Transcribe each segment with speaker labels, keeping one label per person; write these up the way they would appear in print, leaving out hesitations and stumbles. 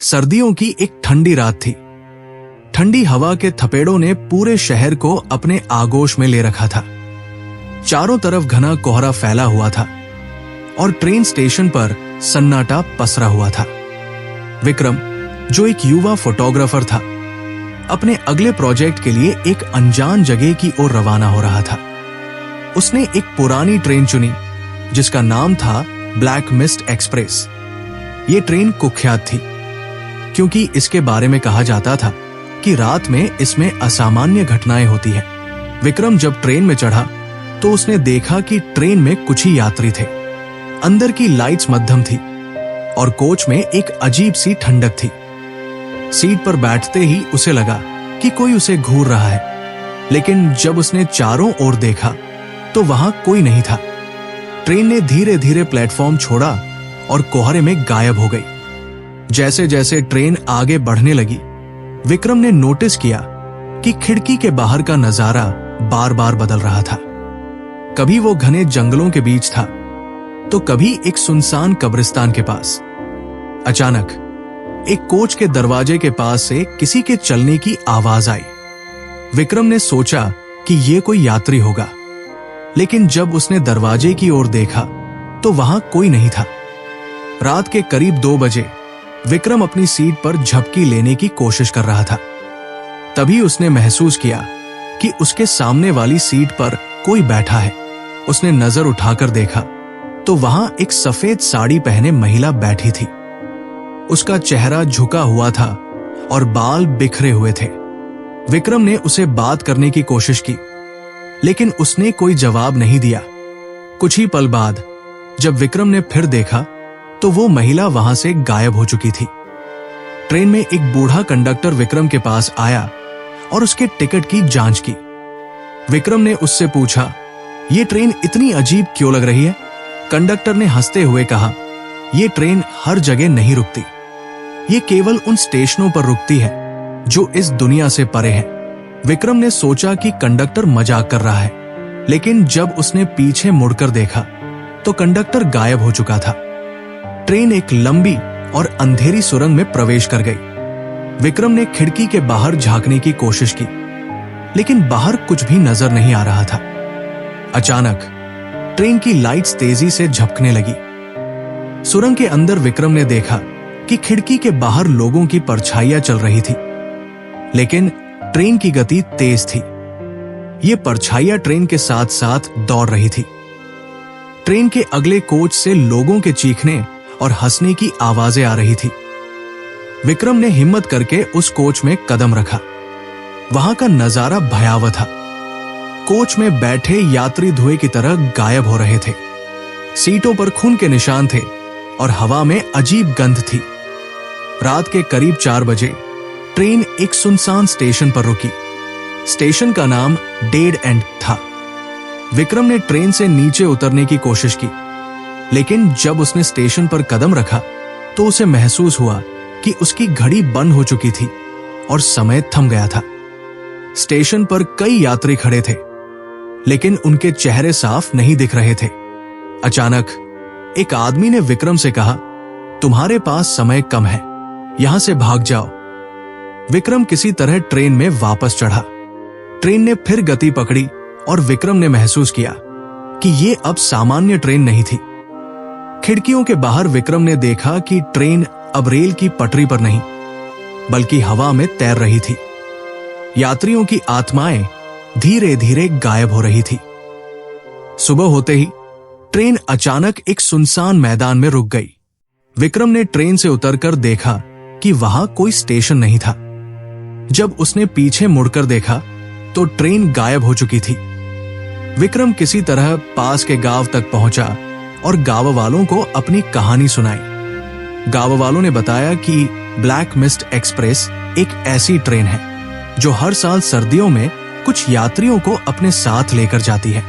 Speaker 1: सर्दियों की एक ठंडी रात थी। ठंडी हवा के थपेड़ों ने पूरे शहर को अपने आगोश में ले रखा था। चारों तरफ घना कोहरा फैला हुआ था और ट्रेन स्टेशन पर सन्नाटा पसरा हुआ था। विक्रम, जो एक युवा फोटोग्राफर था, अपने अगले प्रोजेक्ट के लिए एक अनजान जगह की ओर रवाना हो रहा था। उसने एक पुरानी ट्रेन चुनी जिसका नाम था ब्लैक मिस्ट एक्सप्रेस। ये ट्रेन कुख्यात थी क्योंकि इसके बारे में कहा जाता था कि रात में इसमें असामान्य घटनाएं होती हैं। विक्रम जब ट्रेन में चढ़ा तो उसने देखा कि ट्रेन में कुछ ही यात्री थे। अंदर की लाइट्स मध्यम थी और कोच में एक अजीब सी ठंडक थी। सीट पर बैठते ही उसे लगा कि कोई उसे घूर रहा है, लेकिन जब उसने चारों ओर देखा तो वहां कोई नहीं था। ट्रेन ने धीरे धीरे प्लेटफॉर्म छोड़ा और कोहरे में गायब हो गई। जैसे जैसे ट्रेन आगे बढ़ने लगी, विक्रम ने नोटिस किया कि खिड़की के बाहर का नजारा बार बार बदल रहा था। कभी वो घने जंगलों के बीच था तो कभी एक सुनसान कब्रिस्तान के पास। अचानक एक कोच के दरवाजे के पास से किसी के चलने की आवाज आई। विक्रम ने सोचा कि यह कोई यात्री होगा, लेकिन जब उसने दरवाजे की ओर देखा तो वहां कोई नहीं था। रात के करीब 2 बजे विक्रम अपनी सीट पर झपकी लेने की कोशिश कर रहा था। तभी उसने महसूस किया कि उसके सामने वाली सीट पर कोई बैठा है। उसने नजर उठाकर देखा तो वहां एक सफेद साड़ी पहने महिला बैठी थी। उसका चेहरा झुका हुआ था और बाल बिखरे हुए थे। विक्रम ने उसे बात करने की कोशिश की, लेकिन उसने कोई जवाब नहीं दिया। कुछ ही पल बाद जब विक्रम ने फिर देखा तो वो महिला वहां से गायब हो चुकी थी। ट्रेन में एक बूढ़ा कंडक्टर विक्रम के पास आया और उसके टिकट की जांच की। विक्रम ने उससे पूछा, ये ट्रेन इतनी अजीब क्यों लग रही है? कंडक्टर ने हंसते हुए कहा, ये ट्रेन हर जगह नहीं रुकती। ये केवल उन स्टेशनों पर रुकती है जो इस दुनिया से परे हैं। विक्रम ने सोचा कि कंडक्टर मजाक कर रहा है, लेकिन जब उसने पीछे मुड़कर देखा तो कंडक्टर गायब हो चुका था। ट्रेन एक लंबी और अंधेरी सुरंग में प्रवेश कर गई। विक्रम ने खिड़की के बाहर झांकने की कोशिश की, लेकिन बाहर कुछ भी नजर नहीं आ रहा था। अचानक ट्रेन की लाइट्स तेजी से झपकने लगी। सुरंग के अंदर विक्रम ने देखा कि खिड़की के बाहर लोगों की परछाइयां चल रही थी, लेकिन ट्रेन की गति तेज थी। ये परछाइयां ट्रेन के साथ साथ दौड़ रही थी। ट्रेन के अगले कोच से लोगों के चीखने और हंसने की आवाजें आ रही थी। विक्रम ने हिम्मत करके उस कोच में कदम रखा। वहां का नजारा भयावह था। कोच में बैठे यात्री धुएं की तरह गायब हो रहे थे। सीटों पर खून के निशान थे और हवा में अजीब गंध थी। रात के करीब 4 बजे ट्रेन एक सुनसान स्टेशन पर रुकी। स्टेशन का नाम डेड एंड था। विक्रम ने ट्रेन से नीचे उतरने की कोशिश की, लेकिन जब उसने स्टेशन पर कदम रखा तो उसे महसूस हुआ कि उसकी घड़ी बंद हो चुकी थी और समय थम गया था। स्टेशन पर कई यात्री खड़े थे, लेकिन उनके चेहरे साफ नहीं दिख रहे थे। अचानक एक आदमी ने विक्रम से कहा, तुम्हारे पास समय कम है, यहां से भाग जाओ। विक्रम किसी तरह ट्रेन में वापस चढ़ा। ट्रेन ने फिर गति पकड़ी और विक्रम ने महसूस किया कि ये अब सामान्य ट्रेन नहीं थी। खिड़कियों के बाहर विक्रम ने देखा कि ट्रेन अब रेल की पटरी पर नहीं, बल्कि हवा में तैर रही थी। यात्रियों की आत्माएं धीरे धीरे गायब हो रही थी। सुबह होते ही ट्रेन अचानक एक सुनसान मैदान में रुक गई। विक्रम ने ट्रेन से उतरकर देखा कि वहां कोई स्टेशन नहीं था। जब उसने पीछे मुड़कर देखा तो ट्रेन गायब हो चुकी थी। विक्रम किसी तरह पास के गांव तक पहुंचा और गांव वालों को अपनी कहानी सुनाई। गांव वालों ने बताया कि ब्लैक मिस्ट एक्सप्रेस एक ऐसी ट्रेन है जो हर साल सर्दियों में कुछ यात्रियों को अपने साथ लेकर जाती है,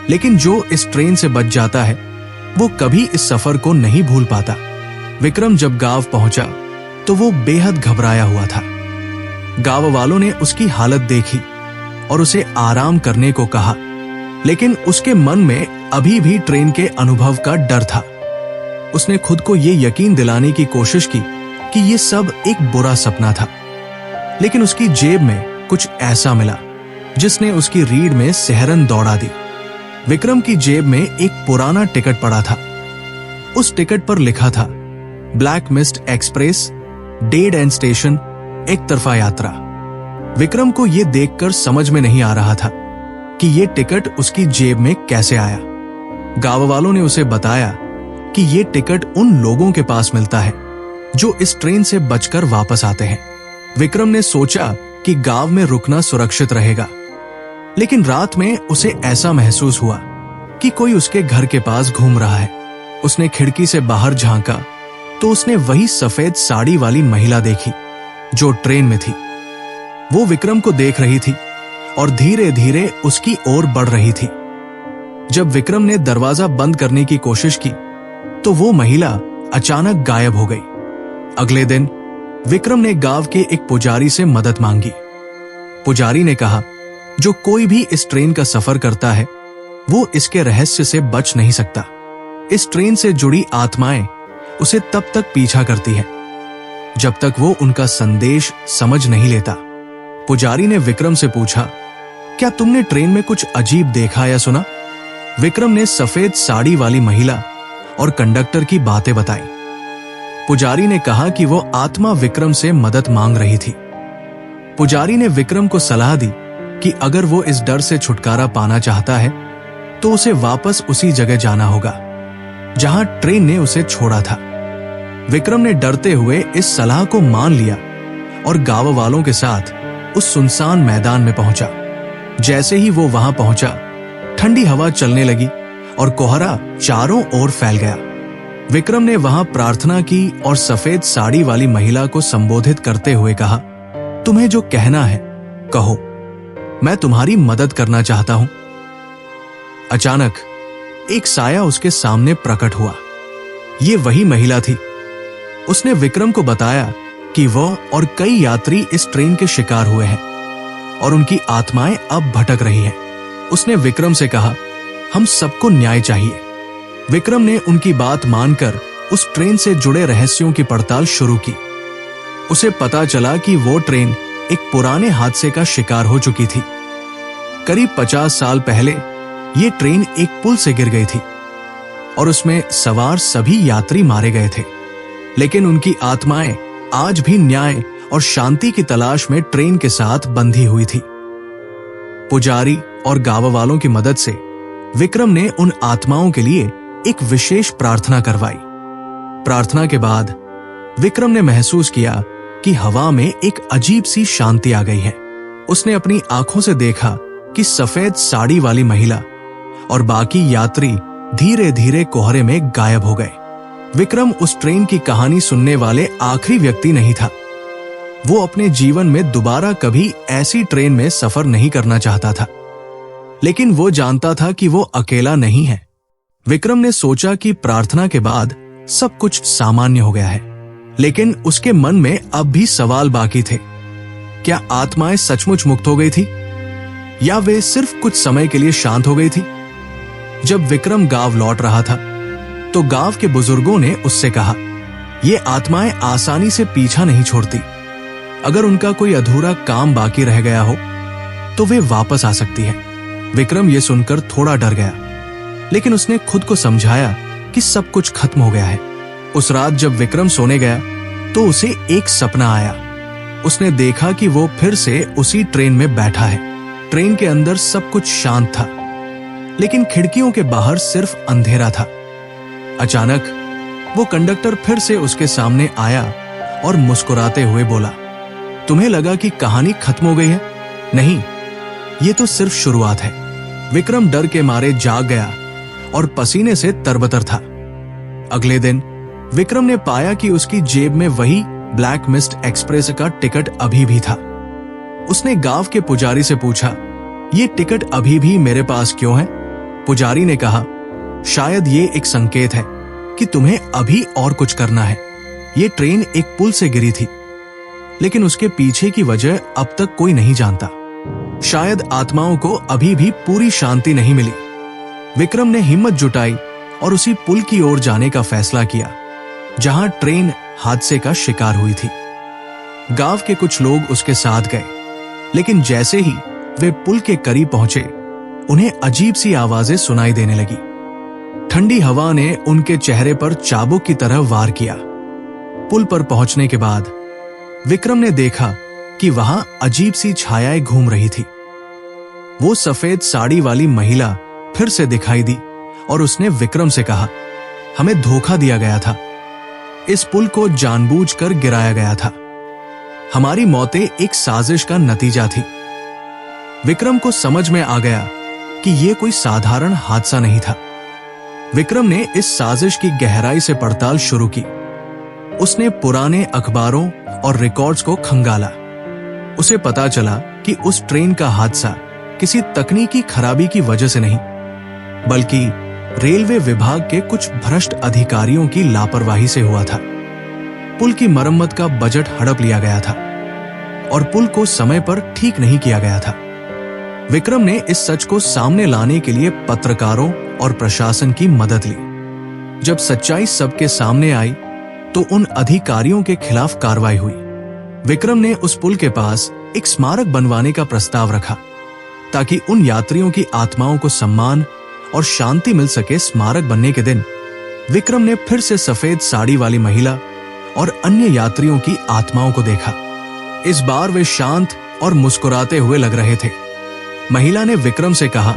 Speaker 1: लेकिन जो इस ट्रेन से बच जाता है वो कभी इस सफर को नहीं भूल पाता। विक्रम जब गांव पहुंचा तो वो बेहद घबराया हुआ था। गांव वालों ने उसकी हालत देखी और उसे आराम करने को कहा, लेकिन उसके मन में अभी भी ट्रेन के अनुभव का डर था। उसने खुद को ये यकीन दिलाने की कोशिश की कि ये सब एक बुरा सपना था। लेकिन उसकी जेब में कुछ ऐसा मिला जिसने उसकी रीढ़ में सिहरन दौड़ा दी। विक्रम की जेब में एक पुराना टिकट पड़ा था। उस टिकट पर लिखा था black mist express, dead and station, एक तरफा यात्रा। विक्रम को यह देखकर समझ में नहीं आ रहा था कि यह टिकट उसकी जेब में कैसे आया। गांव वालों ने उसे बताया कि यह टिकट उन लोगों के पास मिलता है जो इस ट्रेन से बचकर वापस आते हैं। विक्रम ने सोचा कि गांव में रुकना सुरक्षित रहेगा, लेकिन रात में उसे ऐसा महसूस हुआ कि कोई उसके घर के पास घूम रहा है। उसने खिड़की से बाहर झांका तो उसने वही सफेद साड़ी वाली महिला देखी जो ट्रेन में थी। वो विक्रम को देख रही थी और धीरे धीरे उसकी ओर बढ़ रही थी। जब विक्रम ने दरवाजा बंद करने की कोशिश की तो वो महिला अचानक गायब हो गई। अगले दिन विक्रम ने गांव के एक पुजारी से मदद मांगी। पुजारी ने कहा, जो कोई भी इस ट्रेन का सफर करता है वो इसके रहस्य से बच नहीं सकता। इस ट्रेन से जुड़ी आत्माएं उसे तब तक पीछा करती हैं जब तक वो उनका संदेश समझ नहीं लेता। पुजारी ने विक्रम से पूछा, क्या तुमने ट्रेन में कुछ अजीब देखा या सुना? विक्रम ने सफेद साड़ी वाली महिला और कंडक्टर की बातें बताई। पुजारी ने कहा कि वो आत्मा विक्रम से मदद मांग रही थी। पुजारी ने विक्रम को सलाह दी कि अगर वो इस डर से छुटकारा पाना चाहता है तो उसे वापस उसी जगह जाना होगा जहां ट्रेन ने उसे छोड़ा था। विक्रम ने डरते हुए इस सलाह को मान लिया और गांव वालों के साथ उस सुनसान मैदान में पहुंचा। जैसे ही वो वहां पहुंचा, ठंडी हवा चलने लगी और कोहरा चारों ओर फैल गया। विक्रम ने वहां प्रार्थना की और सफेद साड़ी वाली महिला को संबोधित करते हुए कहा, तुम्हें जो कहना है कहो, मैं तुम्हारी मदद करना चाहता हूं। अचानक एक साया उसके सामने प्रकट हुआ। ये वही महिला थी। उसने विक्रम को बताया कि वह और कई यात्री इस ट्रेन के शिकार हुए हैं और उनकी आत्माएं अब भटक रही हैं। उसने विक्रम से कहा, हम सबको न्याय चाहिए। विक्रम ने उनकी बात मानकर उस ट्रेन से जुड़े रहस्यों की पड़ताल शुरू की। उसे पता चला कि वो ट्रेन एक पुराने हादसे का शिकार हो चुकी थी। करीब 50 साल पहले ये ट्रेन एक पुल से गिर गई थी और उसमें सवार सभी यात्री मारे गए थे। लेकिन उनकी आत्माएं आज भी न्याय और शांति की तलाश में ट्रेन के साथ बंधी हुई थी। पुजारी और गांव वालों की मदद से विक्रम ने उन आत्माओं के लिए एक विशेष प्रार्थना करवाई। प्रार्थना के बाद विक्रम ने महसूस किया कि हवा में एक अजीब सी शांति आ गई है। उसने अपनी आंखों से देखा कि सफेद साड़ी वाली महिला और बाकी यात्री धीरे धीरे कोहरे में गायब हो गए। विक्रम उस ट्रेन की कहानी सुनने वाले आखिरी व्यक्ति नहीं था। वो अपने जीवन में दोबारा कभी ऐसी ट्रेन में सफर नहीं करना चाहता था, लेकिन वो जानता था कि वो अकेला नहीं है। विक्रम ने सोचा कि प्रार्थना के बाद सब कुछ सामान्य हो गया है, लेकिन उसके मन में अब भी सवाल बाकी थे। क्या आत्माएं सचमुच मुक्त हो गई थी या वे सिर्फ कुछ समय के लिए शांत हो गई थी? जब विक्रम गांव लौट रहा था तो गांव के बुजुर्गों ने उससे कहा, ये आत्माएं आसानी से पीछा नहीं छोड़ती। अगर उनका कोई अधूरा काम बाकी रह गया हो तो वे वापस आ सकती है। विक्रम ये सुनकर थोड़ा डर गया, लेकिन उसने खुद को समझाया कि सब कुछ खत्म हो गया है। उस रात जब विक्रम सोने गया तो उसे एक सपना आया। उसने देखा कि वो फिर से उसी ट्रेन में बैठा है। ट्रेन के अंदर सब कुछ शांत था, लेकिन खिड़कियों के बाहर सिर्फ अंधेरा था। अचानक वो कंडक्टर फिर से उसके सामने आया और मुस्कुराते हुए बोला, तुम्हें लगा कि कहानी खत्म हो गई है? नहीं, ये तो सिर्फ शुरुआत है। विक्रम डर के मारे जाग गया और पसीने से तरबतर था। अगले दिन विक्रम ने पाया कि उसकी जेब में वही ब्लैक मिस्ट एक्सप्रेस का टिकट अभी भी था। उसने गांव के पुजारी से पूछा, ये टिकट अभी भी मेरे पास क्यों है? पुजारी ने कहा, शायद ये एक संकेत है कि तुम्हें अभी और कुछ करना है। ये ट्रेन एक पुल से गिरी थी, लेकिन उसके पीछे की वजह अब तक कोई नहीं जानता। शायद आत्माओं को अभी भी पूरी शांति नहीं मिली। विक्रम ने हिम्मत जुटाई और उसी पुल की ओर जाने का फैसला किया। जहां ट्रेन हादसे का शिकार हुई थी। गांव के कुछ लोग उसके साथ गए, लेकिन जैसे ही वे पुल के करीब पहुंचे, उन्हें अजीब सी आवाजें सुनाई देने लगी। ठंडी हवा ने उनके चेहरे पर चाबुक की तरह वार किया। पुल पर पहुंचने के बाद विक्रम ने देखा कि वहां अजीब सी छायाएं घूम रही थी। वो सफेद साड़ी वाली महिला फिर से दिखाई दी और उसने विक्रम से कहा, हमें धोखा दिया गया था। इस पुल को जानबूझकर गिराया गया था। हमारी मौतें एक साजिश का नतीजा थी। विक्रम को समझ में आ गया कि यह कोई साधारण हादसा नहीं था। विक्रम ने इस साजिश की गहराई से पड़ताल शुरू की। उसने पुराने अखबारों और रिकॉर्ड्स को खंगाला। उसे पता चला कि उस ट्रेन का हादसा किसी तकनीकी खराबी की वजह से नहीं, बल्कि रेलवे विभाग के कुछ भ्रष्ट अधिकारियों की लापरवाही से हुआ था। पुल की मरम्मत का बजट हड़प लिया गया था और पुल को समय पर ठीक नहीं किया गया था। विक्रम ने इस सच को सामने लाने के लिए पत्रकारों और प्रशासन की मदद ली। जब सच्चाई सबके सामने आई तो उन अधिकारियों के खिलाफ कार्रवाई हुई। विक्रम ने उस पुल के पास एक स्मारक बनवाने का प्रस्ताव रखा ताकि उन यात्रियों की आत्माओं को सम्मान और शांति मिल सके। स्मारक बनने के दिन विक्रम ने फिर से सफेद साड़ी वाली महिला और अन्य यात्रियों की आत्माओं को देखा। इस बार वे शांत और मुस्कुराते हुए लग रहे थे। महिला ने विक्रम से कहा,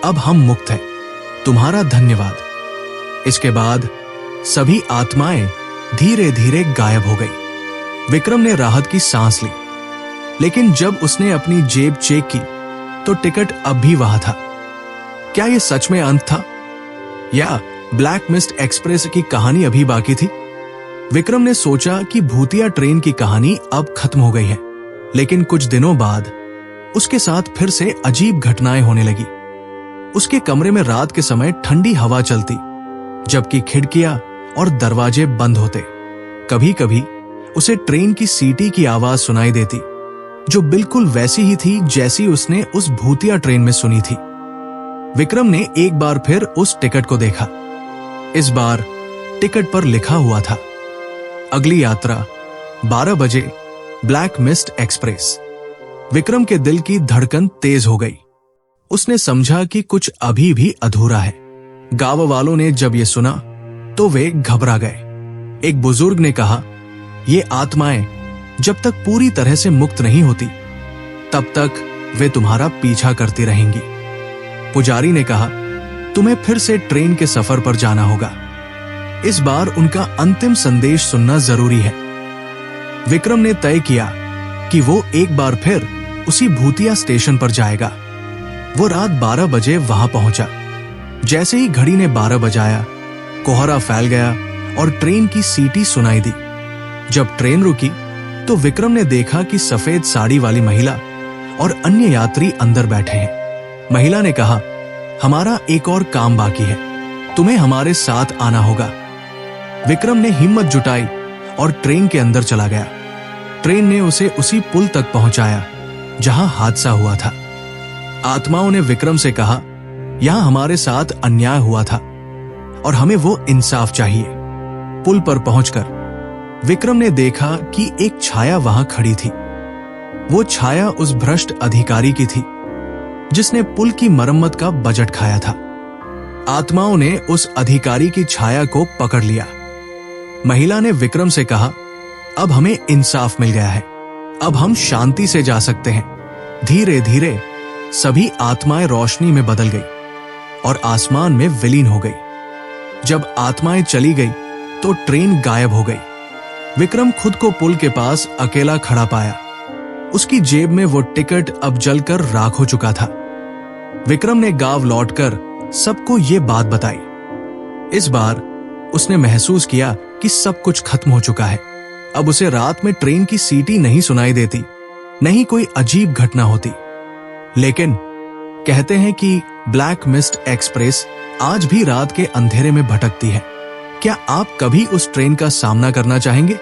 Speaker 1: अब हम मुक्त हैं, तुम्हारा धन्यवाद। इसके बाद सभी आत्माएं धीरे धीरे गायब हो गई। विक्रम ने राहत की सांस ली, लेकिन जब उसने अपनी जेब चेक की तो टिकट अब भी वहां था। क्या यह सच में अंत था या ब्लैक मिस्ट एक्सप्रेस की कहानी अभी बाकी थी? विक्रम ने सोचा कि भूतिया ट्रेन की कहानी अब खत्म हो गई है, लेकिन कुछ दिनों बाद उसके साथ फिर से अजीब घटनाएं होने लगी। उसके कमरे में रात के समय ठंडी हवा चलती, जबकि खिड़कियां और दरवाजे बंद होते। कभी कभी उसे ट्रेन की सीटी की आवाज सुनाई देती, जो बिल्कुल वैसी ही थी जैसी उसने उस भूतिया ट्रेन में सुनी थी। विक्रम ने एक बार फिर उस टिकट को देखा। इस बार टिकट पर लिखा हुआ था, अगली यात्रा 12 बजे, ब्लैक मिस्ट एक्सप्रेस। विक्रम के दिल की धड़कन तेज हो गई। उसने समझा कि कुछ अभी भी अधूरा है। गांव वालों ने जब यह सुना तो वे घबरा गए। एक बुजुर्ग ने कहा, ये आत्माएं जब तक पूरी तरह से मुक्त नहीं होती, तब तक वे तुम्हारा पीछा करती रहेंगी। पुजारी ने कहा, तुम्हें फिर से ट्रेन के सफर पर जाना होगा। इस बार उनका अंतिम संदेश सुनना जरूरी है। विक्रम ने तय किया कि वो एक बार फिर उसी भूतिया स्टेशन पर जाएगा। वो रात 12 बजे वहां पहुंचा। जैसे ही घड़ी ने 12 बजाया, कोहरा फैल गया और ट्रेन की सीटी सुनाई दी। जब ट्रेन रुकी तो विक्रम ने देखा कि सफेद साड़ी वाली महिला और अन्य यात्री अंदर बैठे हैं। महिला ने कहा, हमारा एक और काम बाकी है, तुम्हें हमारे साथ आना होगा। विक्रम ने हिम्मत जुटाई और ट्रेन के अंदर चला गया। ट्रेन ने उसे उसी पुल तक पहुंचाया जहां हादसा हुआ था। आत्माओं ने विक्रम से कहा, यहां हमारे साथ अन्याय हुआ था और हमें वो इंसाफ चाहिए। पुल पर पहुंचकर विक्रम ने देखा कि एक छाया वहां खड़ी थी। वो छाया उस भ्रष्ट अधिकारी की थी जिसने पुल की मरम्मत का बजट खाया था। आत्माओं ने उस अधिकारी की छाया को पकड़ लिया। महिला ने विक्रम से कहा, अब हमें इंसाफ मिल गया है, अब हम शांति से जा सकते हैं। धीरे धीरे सभी आत्माएं रोशनी में बदल गई और आसमान में विलीन हो गई। जब आत्माएं चली गई तो ट्रेन गायब हो गई। विक्रम खुद को पुल के पास अकेला खड़ा पाया। उसकी जेब में वो टिकट अब जलकर राख हो चुका था। विक्रम ने गांव लौटकर सबको ये बात बताई। इस बार उसने महसूस किया कि सब कुछ खत्म हो चुका है। अब उसे रात में ट्रेन की सीटी नहीं सुनाई देती, नहीं कोई अजीब घटना होती। लेकिन कहते हैं कि ब्लैक मिस्ट एक्सप्रेस आज भी रात के अंधेरे में भटकती है। क्या आप कभी उस ट्रेन का सामना करना चाहेंगे?